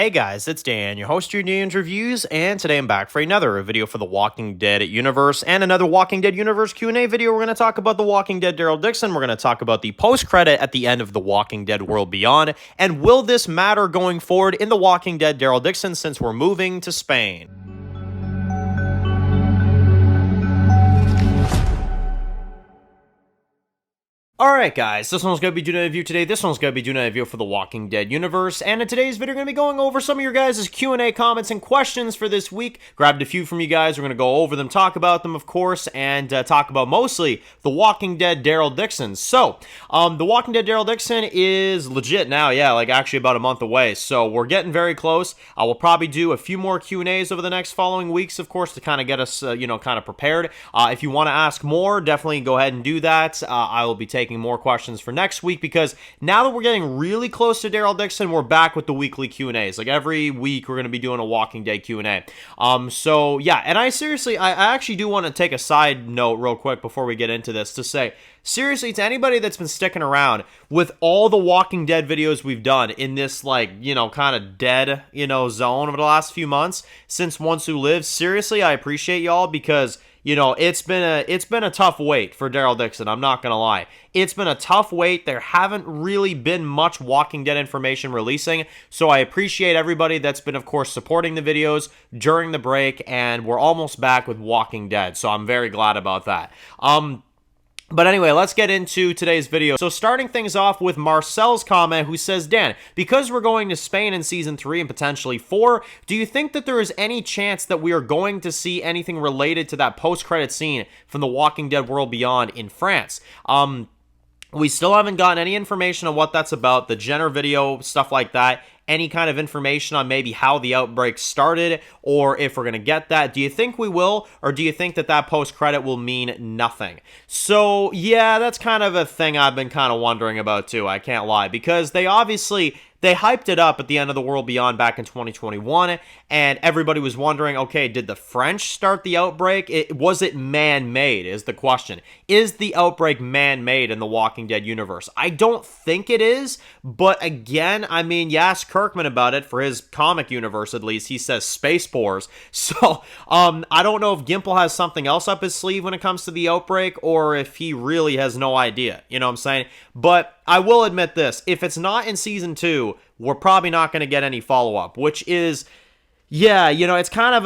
Hey guys, it's Dan, your host of your Dan's Reviews, and today I'm back for another video for the Walking Dead universe and another Walking Dead universe Q&A video. We're going to talk about the Walking Dead Daryl Dixon. We're going to talk about the post-credit at the end of the Walking Dead World Beyond, and will this matter going forward in the Walking Dead Daryl Dixon since we're moving to Spain? Alright guys, this one's going to be doing a review today. This one's going to be doing a review for the Walking Dead universe, and in today's video, we're going to be going over some of your guys' Q&A comments and questions for this week. Grabbed a few from you guys. We're going to go over them, talk about them, of course, and talk about mostly the Walking Dead Daryl Dixon. So, the Walking Dead Daryl Dixon is legit now, yeah, like actually about a month away, so we're getting very close. I will probably do a few more Q&As over the next following weeks, of course, to kind of get us, kind of prepared. If you want to ask more, definitely go ahead and do that. I will be taking more questions for next week, because now that we're getting really close to Daryl Dixon, we're back with the weekly Q&As. Like every week we're going to be doing a Walking Dead Q&A. So yeah, and I actually do want to take a side note real quick before we get into this to say, seriously, to anybody that's been sticking around with all the Walking Dead videos we've done in this, like, kind of dead, zone over the last few months since Once Who Lives, seriously, I appreciate y'all, because it's been a tough wait for Daryl Dixon. I'm not gonna lie. It's been a tough wait. There haven't really been much Walking Dead information releasing, so I appreciate everybody that's been, of course, supporting the videos during the break, and we're almost back with Walking Dead, so I'm very glad about that. But anyway, let's get into today's video. So starting things off with Marcel's comment, who says, Dan, because we're going to Spain in Season 3 and potentially 4, do you think that there is any chance that we are going to see anything related to that post-credit scene from The Walking Dead World Beyond in France? We still haven't gotten any information on what that's about, the Jenner video, stuff like that. Any kind of information on maybe how the outbreak started, or if we're going to get that. Do you think we will, or do you think that that post-credit will mean nothing? So, yeah, that's kind of a thing I've been kind of wondering about too, I can't lie, because they hyped it up at the end of the World Beyond back in 2021, and everybody was wondering, okay, did the French start the outbreak? Was it man-made, is the question. Is the outbreak man-made in the Walking Dead universe? I don't think it is, but again, I mean, you ask Kirkman about it, for his comic universe at least, he says space spores. So, I don't know if Gimple has something else up his sleeve when it comes to the outbreak, or if he really has no idea, you know what I'm saying? But I will admit this, if it's not in Season 2, we're probably not going to get any follow-up, which is, yeah, it's kind of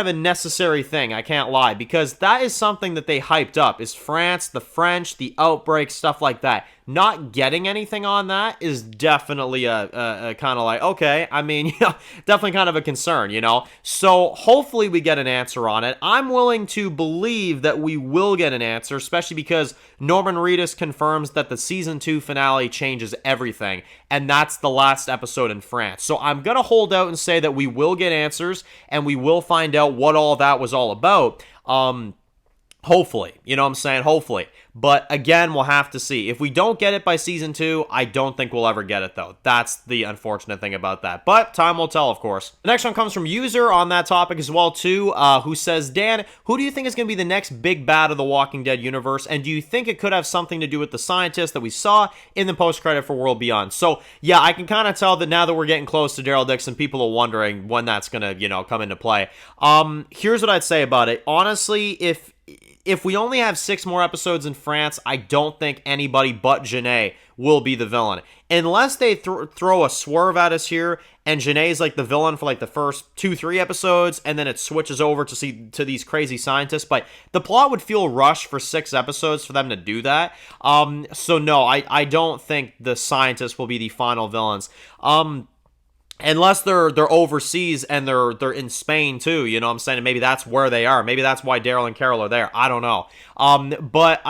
a necessary thing, I can't lie, because that is something that they hyped up, is France, the French, the outbreak, stuff like that. Not getting anything on that is definitely a kind of like, okay, I mean, definitely kind of a concern, So hopefully we get an answer on it. I'm willing to believe that we will get an answer, especially because Norman Reedus confirms that the Season 2 finale changes everything, and that's the last episode in France. So I'm going to hold out and say that we will get answers, and we will find out what all that was all about. Hopefully, hopefully. But again, we'll have to see. If we don't get it by Season 2, I don't think we'll ever get it, though. That's the unfortunate thing about that. But time will tell, of course. The next one comes from User on that topic as well, too, who says, Dan, who do you think is going to be the next big bad of the Walking Dead universe? And do you think it could have something to do with the scientist that we saw in the post-credit for World Beyond? So, yeah, I can kind of tell that now that we're getting close to Daryl Dixon, people are wondering when that's going to, come into play. Here's what I'd say about it. Honestly, if we only have 6 more episodes in France, I don't think anybody but Janae will be the villain. Unless they throw a swerve at us here, and Janae's like the villain for like the first 2-3 episodes, and then it switches over to these crazy scientists. But the plot would feel rushed for 6 episodes for them to do that. So no, I don't think the scientists will be the final villains. Unless they're overseas and they're in Spain too, you know what I'm saying? And maybe that's where they are. Maybe that's why Daryl and Carol are there. I don't know. But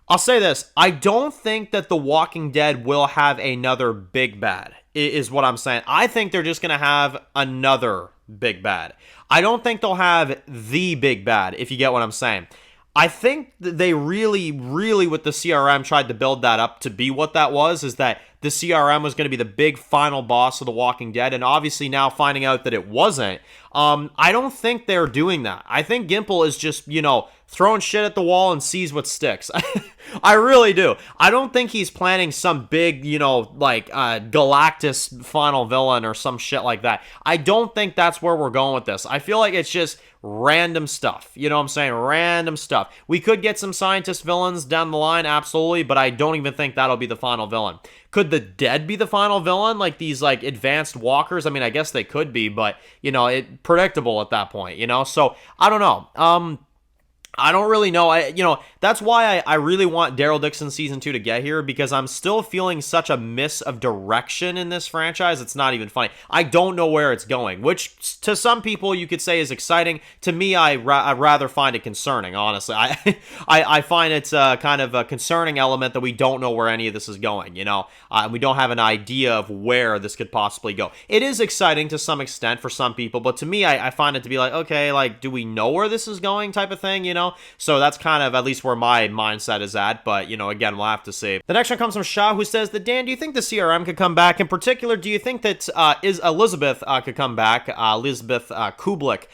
I'll say this. I don't think that The Walking Dead will have another big bad, is what I'm saying. I think they're just going to have another big bad. I don't think they'll have the big bad, if you get what I'm saying. I think they really, really, with the CRM, tried to build that up to be what that was, is that the CRM was going to be the big final boss of The Walking Dead, and obviously now finding out that it wasn't, I don't think they're doing that. I think Gimple is just, throwing shit at the wall and sees what sticks. I really do. I don't think he's planning some big, Galactus final villain or some shit like that. I don't think that's where we're going with this. I feel like it's just random stuff. You know what I'm saying? Random stuff. We could get some scientist villains down the line, absolutely, but I don't even think that'll be the final villain. Could the dead be the final villain? Like these advanced walkers? I mean, I guess they could be, but predictable at that point, So I don't know. I don't really know. That's why I really want Daryl Dixon Season 2 to get here, because I'm still feeling such a miss of direction in this franchise. It's not even funny. I don't know where it's going, which to some people you could say is exciting. To me, I'd rather find it concerning, honestly. I find it's kind of a concerning element that we don't know where any of this is going, we don't have an idea of where this could possibly go. It is exciting to some extent for some people, but to me, I find it to be like, okay, do we know where this is going type of thing, So that's kind of at least where my mindset is at, but, again, we'll have to see. The next one comes from Shah, who says that, Dan, do you think the CRM could come back? In particular, do you think that Elizabeth could come back? Elizabeth Kublik,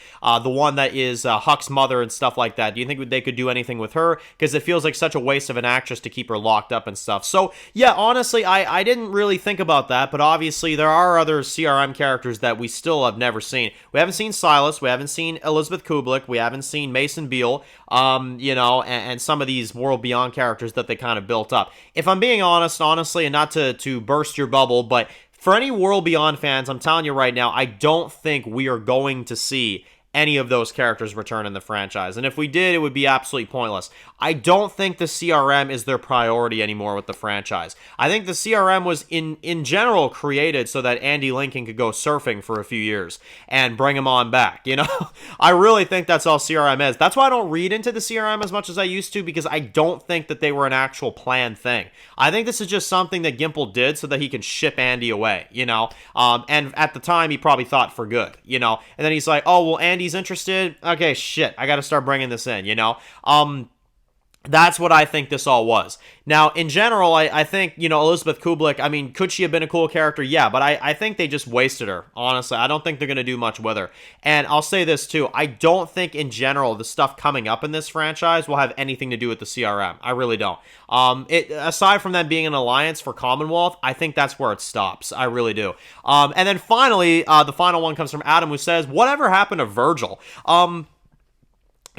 the one that is Huck's mother and stuff like that. Do you think they could do anything with her? Because it feels like such a waste of an actress to keep her locked up and stuff. So, yeah, honestly, I didn't really think about that, but obviously there are other CRM characters that we still have never seen. We haven't seen Silas, we haven't seen Elizabeth Kublik, we haven't seen Mason Beale, and some of these World Beyond characters that they kind of built up. If I'm being honest, honestly, and not to burst your bubble, but for any World Beyond fans, I'm telling you right now, I don't think we are going to see any of those characters return in the franchise. And if we did, it would be absolutely pointless. I don't think the CRM is their priority anymore with the franchise. I think the CRM was in general created so that Andy Lincoln could go surfing for a few years and bring him on back, I really think that's all CRM is. That's why I don't read into the CRM as much as I used to, because I don't think that they were an actual planned thing. I think this is just something that Gimple did so that he can ship Andy away, and at the time he probably thought for good, and then he's like, oh, well, Andy's interested. Okay, shit, I got to start bringing this in, That's what I think this all was. Now, in general, I think, Elizabeth Kublik, I mean, could she have been a cool character? Yeah, but I think they just wasted her, honestly. I don't think they're going to do much with her. And I'll say this, too. I don't think, in general, the stuff coming up in this franchise will have anything to do with the CRM. I really don't. Aside from them being an alliance for Commonwealth, I think that's where it stops. I really do. And then finally, the final one comes from Adam, who says, whatever happened to Virgil?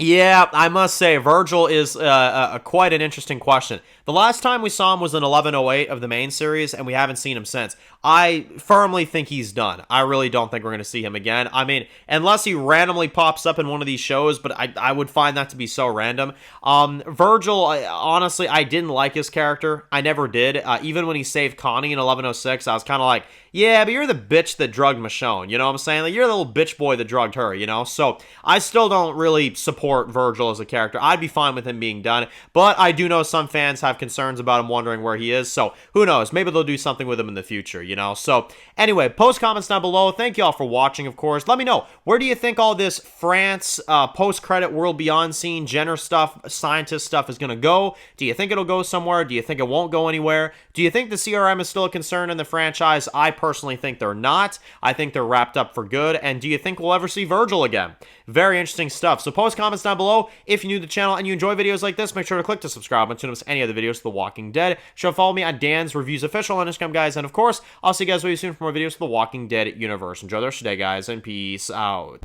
Yeah, I must say, Virgil is quite an interesting question. The last time we saw him was in 1108 of the main series, and we haven't seen him since. I firmly think he's done. I really don't think we're going to see him again. I mean, unless he randomly pops up in one of these shows, but I would find that to be so random. Virgil, honestly, I didn't like his character. I never did. Even when he saved Connie in 1106, I was kind of like, yeah, but you're the bitch that drugged Michonne, you know what I'm saying? Like, you're the little bitch boy that drugged her, So I still don't really support Virgil as a character. I'd be fine with him being done, but I do know some fans have concerns about him, wondering where he is, so who knows? Maybe they'll do something with him in the future, So anyway, post comments down below. Thank you all for watching, of course. Let me know, where do you think all this France, post-credit World Beyond scene, Jenner stuff, scientist stuff is going to go? Do you think it'll go somewhere? Do you think it won't go anywhere? Do you think the CRM is still a concern in the franchise? I personally think they're not. I think they're wrapped up for good. And do you think we'll ever see Virgil again? Very interesting stuff. So post comments down below. If you're new to the channel and you enjoy videos like this, make sure to click to subscribe and to miss any other videos of The Walking Dead. Sure, follow me on Dan's Reviews Official on Instagram, guys. And of course, I'll see you guys very soon for more videos of The Walking Dead universe. Enjoy the rest of your day, guys, and peace out.